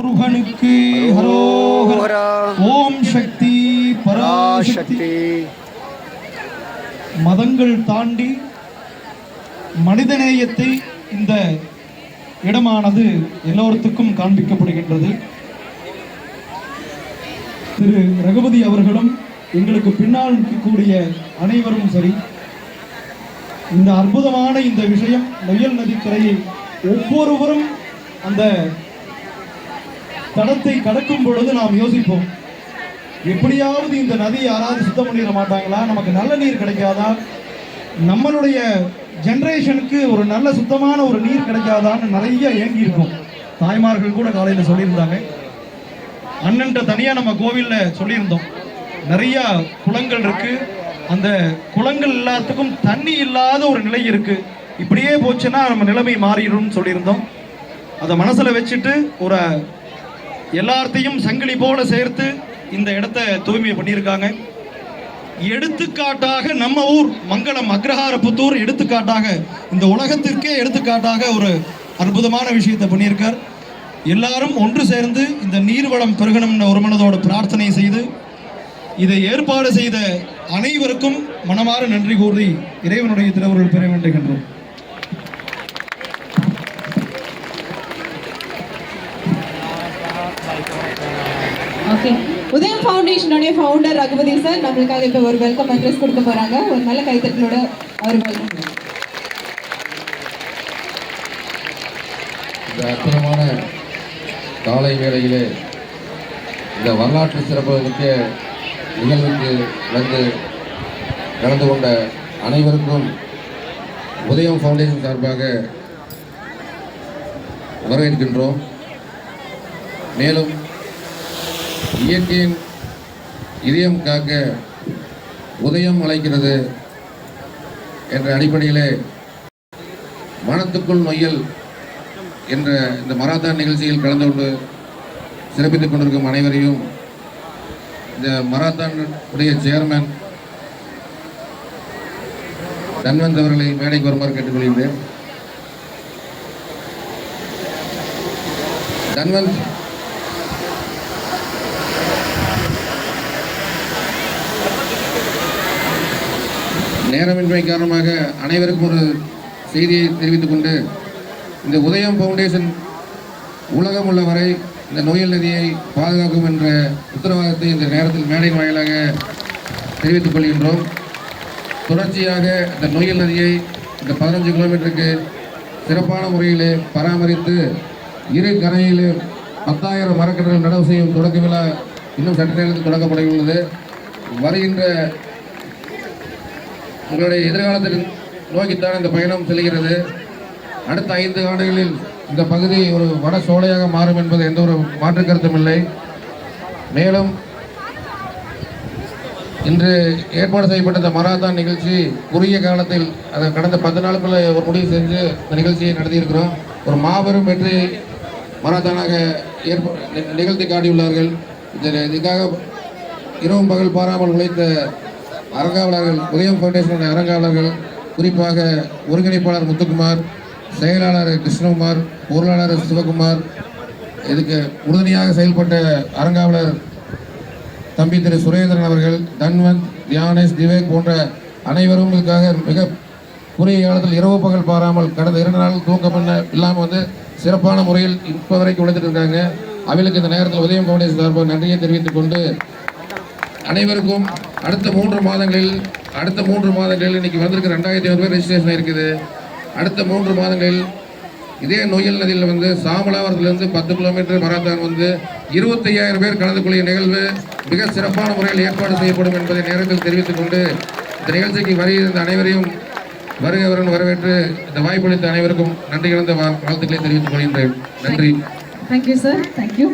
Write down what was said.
முருகனுக்கு ஹரோஹரா. ஓம் சக்தி பராசக்தி. மதங்கள் தாண்டி மனிதநேயத்தை இந்த இடமானது எல்லோருக்கும் காண்பிக்கப்படுகின்றது. திரு ரகுபதி அவர்களும் எங்களுக்கு பின்னால் நிற்கக்கூடிய அனைவரும் சரி, இந்த அற்புதமான இந்த விஷயம் நொய்யல் நதிக்கரையை ஒவ்வொருவரும் அந்த தடத்தை கடக்கும் பொழுது நாம் யோசிப்போம், எப்படியாவது இந்த நதி யாராவது சுத்தம் பண்ணிட மாட்டாங்களா, நமக்கு நல்ல நீர் கிடைக்காதா, நம்மளுடைய ஜெனரேஷனுக்கு ஒரு நல்ல சுத்தமான ஒரு நீர் கிடைக்காதான்னு நிறைய ஏங்கி இருக்கும். தாய்மார்கள் கூட காலையில் சொல்லியிருந்தாங்க. அண்ணன்ட்ட தனியாக நம்ம கோவிலில் சொல்லியிருந்தோம், நிறைய குளங்கள் இருக்கு, அந்த குளங்கள் எல்லாத்துக்கும் தண்ணி இல்லாத ஒரு நிலை இருக்கு, இப்படியே போச்சுன்னா நம்ம நிலைமை மாறிடும் சொல்லியிருந்தோம். அதை மனசுல வச்சுட்டு ஒரு எல்லாத்தையும் சங்கிலி போல சேர்த்து இந்த இடத்தை தூய்மை பண்ணியிருக்காங்க. எடுத்துக்காட்டாக நம்ம ஊர் மங்களம் அக்ரஹாரபுத்தூர் எடுத்துக்காட்டாக இந்த உலகத்திற்கே எடுத்துக்காட்டாக ஒரு அற்புதமான விஷயத்தை பண்ணியிருக்கார். எல்லாரும் ஒன்று சேர்ந்து இந்த நீர்வளம் பெருகணும்னு ஒரு மனதோடு பிரார்த்தனை செய்து இதை ஏற்பாடு செய்த அனைவருக்கும் மனமாற நன்றி கூறி இறைவனுடைய திருவருள் பெற வேண்டுகின்றோம். ஓகே, உதயம் ஃபவுண்டேஷனுடைய ஃபவுண்டர் ரகுபதி சார் நம்மளுக்காக இப்போ ஒரு வெல்கம் அட்ரஸ் கொடுக்க போறாங்க. ஒரு நல்ல கைத்தட்டலோட அவர் வெல்கம். இந்த அற்புதமான காலை வேளையிலே இந்த வரலாற்று சிறப்புமிக்க நிகழ்வுக்கு வந்து கலந்து கொண்ட அனைவருக்கும் உதயம் ஃபவுண்டேஷன் சார்பாக வரவேற்கின்றோம். மேலும் இயற்கையின் இதயம் காக்க உதயம் அழைக்கிறது என்ற அடிப்படையிலே மனத்துக்குள் நொய்யல் என்ற இந்த மராத்தான் நிகழ்ச்சியில் கலந்து கொண்டு சிறப்பித்துக் கொண்டிருக்கும் அனைவரையும் இந்த மராத்தான் உடைய சேர்மன் தன்வந்த் அவர்களை மேடைக்கு வருமாறு கேட்டுக்கொள்கிறேன். தன்வந்த் நேரமின்மை காரணமாக அனைவருக்கும் ஒரு செய்தியை தெரிவித்துக் கொண்டு, இந்த உதயம் ஃபவுண்டேஷன் உலகம் உள்ள வரை இந்த நொய்யல் நதியை பாதுகாக்கும் என்ற உத்தரவாதத்தை இந்த நேரத்தில் மேடை வாயிலாக தெரிவித்துக் கொள்கின்றோம். தொடர்ச்சியாக இந்த நொய்யல் நதியை இந்த 15 கிலோமீட்டருக்கு சிறப்பான முறையில் பராமரித்து இரு கரையில் 10,000 மரக்கன்றுகள் நடவு செய்யும் தொடக்க விழா இன்னும் சற்று நேரத்தில் தொடங்கப்பட உள்ளது. வருகின்ற உங்களுடைய எதிர்காலத்தில் நோக்கித்தான் இந்த பயணம் செல்கிறது. அடுத்த 5 ஆண்டுகளில் இந்த பகுதி ஒரு வட சோலையாக மாறும் என்பது எந்த ஒரு மாற்று கருத்தும் இல்லை. மேலும் இன்று ஏற்பாடு செய்யப்பட்ட இந்த மராத்தான் நிகழ்ச்சி குறுகிய காலத்தில் அதை கடந்த 10 நாளுக்குள்ள ஒரு முடிவு செஞ்சு இந்த நிகழ்ச்சியை நடத்தியிருக்கிறோம். ஒரு மாபெரும் வெற்றி மராத்தானாக நிகழ்த்தி காட்டியுள்ளார்கள். இதுக்காக இரவும் பகல் பாராமல் உழைத்த அரங்காவலர்கள், உதயம் ஃபவுண்டேஷனுடைய அரங்காவலர்கள், குறிப்பாக ஒருங்கிணைப்பாளர் முத்துக்குமார், செயலாளர் கிருஷ்ணகுமார், பொருளாளர் சிவகுமார், இதுக்கு உறுதுணையாக செயல்பட்ட அரங்காவலர் தம்பி திரு சுரேந்திரன் அவர்கள், தன்வந்த், தியானேஷ், திவேக் போன்ற அனைவரும் இதுக்காக மிக குறுகிய காலத்தில் இரவு பகல் பாராமல் கடந்த 2 நாள் தூக்கம் இல்லாமல் வந்து சிறப்பான முறையில் இப்போ வரைக்கும் உழைத்துட்டு இருக்காங்க. அவர்களுக்கு இந்த நேரத்தில் உதயம் ஃபவுண்டேஷன் சார்பாக நன்றியை தெரிவித்துக் கொண்டு, அனைவருக்கும் அடுத்த 3 மாதங்களில் இன்னைக்கு வந்திருக்க 2,500 பேர் ரெஜிஸ்ட்ரேஷன் இருக்குது. அடுத்த 3 மாதங்களில் இதே நொய்யல் நதியில் வந்து சாமலாவரத்திலிருந்து 10 கிலோமீட்டர் மராத்தான் வந்து 25,000 பேர் கலந்து கொள்ளிய நிகழ்வு மிக சிறப்பான முறையில் ஏற்பாடு செய்யப்படும் என்பதை நேரத்தில் தெரிவித்துக் கொண்டு, இந்த நிகழ்ச்சிக்கு வருகிற அனைவரையும் வருகிறவர்கள் வரவேற்று இந்த வாய்ப்பளித்த அனைவருக்கும் நன்றி கலந்த வாழ்த்துக்களை தெரிவித்துக் கொள்கின்றேன். நன்றி. Thank you sir. தேங்க்யூ.